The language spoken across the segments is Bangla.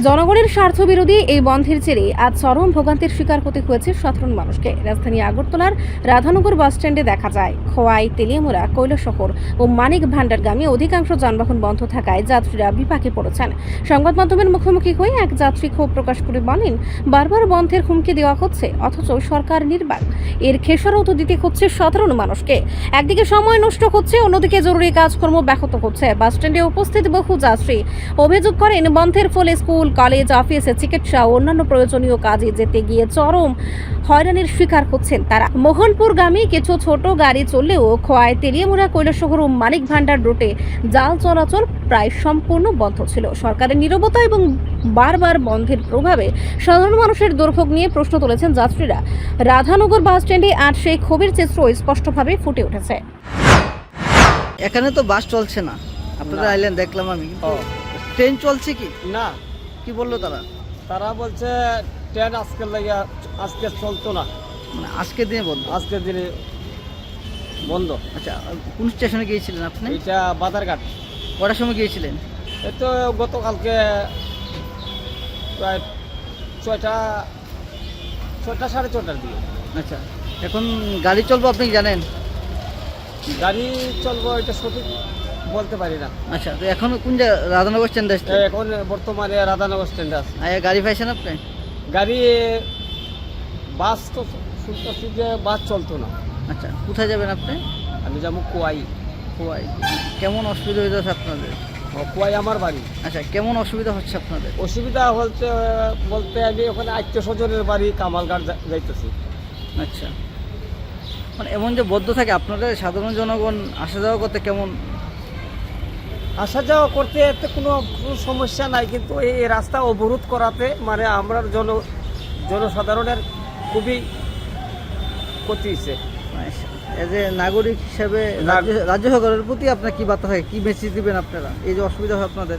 জনগণের স্বার্থবিরোধী এই বন্ধের জেরে আজ চরম ভোগান্তির শিকার হতে হয়েছে সাধারণ মানুষকে। রাজধানী আগরতলার রাধানগর বাসস্ট্যান্ডে দেখা যায় খোয়াই, তেলিয়ামুড়া, কৈলাসহর ও মানিক ভান্ডারগামী অধিকাংশ যানবাহন বন্ধ থাকায় যাত্রীরা বিপাকে পড়েছেন। সংবাদ মাধ্যমের মুখোমুখি হয়ে এক যাত্রী ক্ষোভ প্রকাশ করে বলেন, বারবার বন্ধের হুমকি দেওয়া হচ্ছে অথচ সরকার নির্বাক। এর খেসারত দিতে হচ্ছে সাধারণ মানুষকে। একদিকে সময় নষ্ট হচ্ছে, অন্যদিকে জরুরি কাজকর্ম ব্যাহত হচ্ছে। বাসস্ট্যান্ডে উপস্থিত বহু যাত্রী অভিযোগ করেন, বন্ধের ফলে স্কুল, কলেজ, অফিস, চিকিৎসা ও অন্যান্য প্রয়োজনীয় কাজে যেতে গিয়ে চরম হয়রানির শিকার হচ্ছেন তারা। মোহনপুরগামী কিছু ছোট গাড়ি চললেও খোয়াই, তেলিয়ামুড়া, কৈলাসহর ও মানিক ভান্ডার রুটে যান চলাচল প্রায় সম্পূর্ণ বন্ধ ছিল। সরকারের নীরবতা এবং বারবার বন্ধের প্রভাবে সাধারণ মানুষের দুর্ভোগ নিয়ে প্রশ্ন তুলেছেন যাত্রীরা। রাধানগর বাস স্ট্যান্ডে আজ সেই ক্ষোভের চিত্র স্পষ্টভাবে ফুটে উঠেছে। এখানে তো বাস চলছে না, আপনারা আইলেন দেখলাম আমি। ট্রেন চলছে কি না? কি বললো তারা? তারা বলছে ট্রেন আজকে চলতো না, মানে আজকের দিনে বন্ধ। আজকের দিনে বন্ধ। আচ্ছা, কোন স্টেশনে গিয়েছিলেন আপনি? এটা বাজারঘাট। কটার সময় গিয়েছিলেন? এই তো গতকালকে প্রায় 6টা 6:30 দিকে। আচ্ছা, এখন গাড়ি চলবো আপনি জানেন? গাড়ি চলবো এটা সঠিক বলতে পারি না। আচ্ছা, তো এখন কোন রাধানগর স্ট্যান্ডে আসছে? এখন বর্তমানে রাধানগর স্ট্যান্ডে আছে। গাড়ি পাইছেন আপনি? গাড়ি বাস তো শুনতেছি যে বাস চলতো না। আচ্ছা, কোথায় যাবেন আপনি? আমি যাবো কোয়াই। খোয়াই। কেমন অসুবিধা হইতেছে আপনাদের? কোয়াই আমার বাড়ি। আচ্ছা, কেমন অসুবিধা হচ্ছে আপনাদের? অসুবিধা হচ্ছে বলতে আমি ওখানে আত্মীয় স্বজনের বাড়ি কামালঘাট যাইতেছি। আচ্ছা, মানে এমন যে বদ্ধ থাকে, আপনাদের সাধারণ জনগণ আসা যাওয়া করতে কেমন? আসা যাওয়া করতে এতে কোনো সমস্যা নাই, কিন্তু এই রাস্তা অবরোধ করাতে মানে আমরা জনসাধারণের খুবই ক্ষতি হয়েছে। এজ এ নাগরিক হিসেবে রাজ্য সরকারের প্রতি আপনার কি বার্তা থাকে, কি মেসেজ দিবেন আপনারা এই যে অসুবিধা হয় আপনাদের?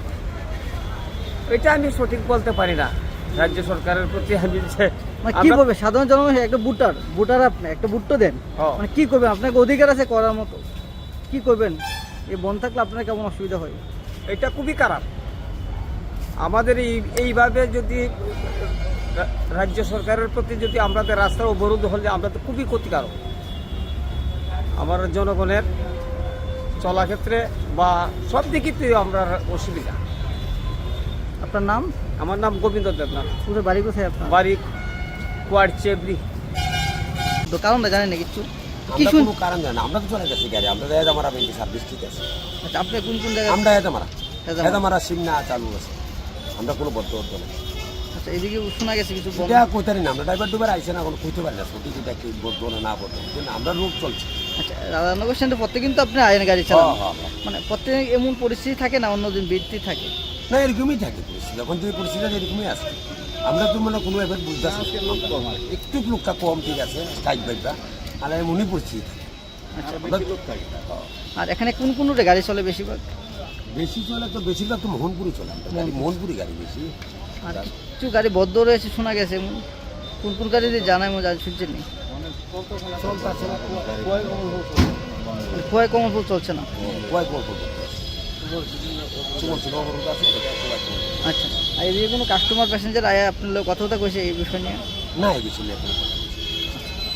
এটা আমি সঠিক বলতে পারি না। রাজ্য সরকারের প্রতি আমি মানে কি করবে সাধারণ জনগণ? একটা ভোটার আপনি একটা ভোট তো দেন, মানে কি করবেন? আপনাকে অধিকার আছে করার মতো, কি করবেন? এই বন্ধ থাকলে আপনার কেমন অসুবিধা হয়? এটা খুবই খারাপ। আমাদের এইভাবে যদি রাজ্য সরকারের প্রতি যদি আমাদের রাস্তার অবরোধ হলে আমরা তো খুবই ক্ষতিকারক আমার জনগণের চলাক্ষেত্রে বা সব দিকেতে আমরা অসুবিধা। আপনার নাম? আমার নাম গোবিন্দ দেবনাথ। পুরো বাড়ি কোথায় আপনার? বাড়ি কোয়ার চেবরি। তো কারণটা জানেন না কিছু? কি আমরা শুন কোনো কারণ জানি না, আমরা তো চলে গেছি গাড়ি, আমরা হেদামারা বেঞ্চি সার্ভিস ঠিক আছে। আচ্ছা, আপনি কোন কোন জায়গায়? আমরা হেদামারা সিমনা চালু আছে, আমরা কোনো বদ্ধ নেই। আচ্ছা, এদিকে শোনা গেছে কিছু বন্ধ। এটা কইতে পারি না, আমরা ড্রাইভার ডুবার আইসে না, কোনো কইতে পারি না সঠিক এটা কি বদ্ধ না বদ্ধ, কিন্তু আমরা রোড চলছে। আচ্ছা, রাধানগর স্ট্যান্ডে প্রত্যেক কিন্তু আপনি আইন গাড়ি চালান, হ্যাঁ। মানে প্রত্যেক এমন পরিস্থিতি থাকে না অন্যদিন বৃদ্ধি থাকে? না, এরকমই থাকে পরিস্থিতি, এখন যে পরিস্থিতি এরকমই আছে। আমরা তো মানে কোনো এবার বুঝতে একটু লোকটা কম ঠিক আছে স্ট্রাইক বাইকটা, আর এমনই পরিস্থিতি থাকে। আচ্ছা, হ্যাঁ। আর এখানে কোন কোন রুটে গাড়ি চলে বেশিরভাগ? বেশি চলে তো বেশিরভাগ তো মোহনপুরি চলে, মোহনপুরি গাড়ি বেশি। আর কিছু গাড়ি বদ্ধ রয়েছে শোনা গেছে, কোন কোন গাড়ি জানাই মজা শুনছেন নি? খোয়াই কমলপুর চলছে না। আচ্ছা, আর এদিকে কোনো কাস্টমার প্যাসেঞ্জার আয়া আপনার লোক কথা কথা কইছে এই বিষয় নিয়ে? না, এই বিষয়ে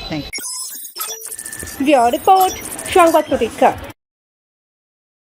থ্যাংক ইউ। রিপোর্ট সংবাদ প্রতীক্ষা।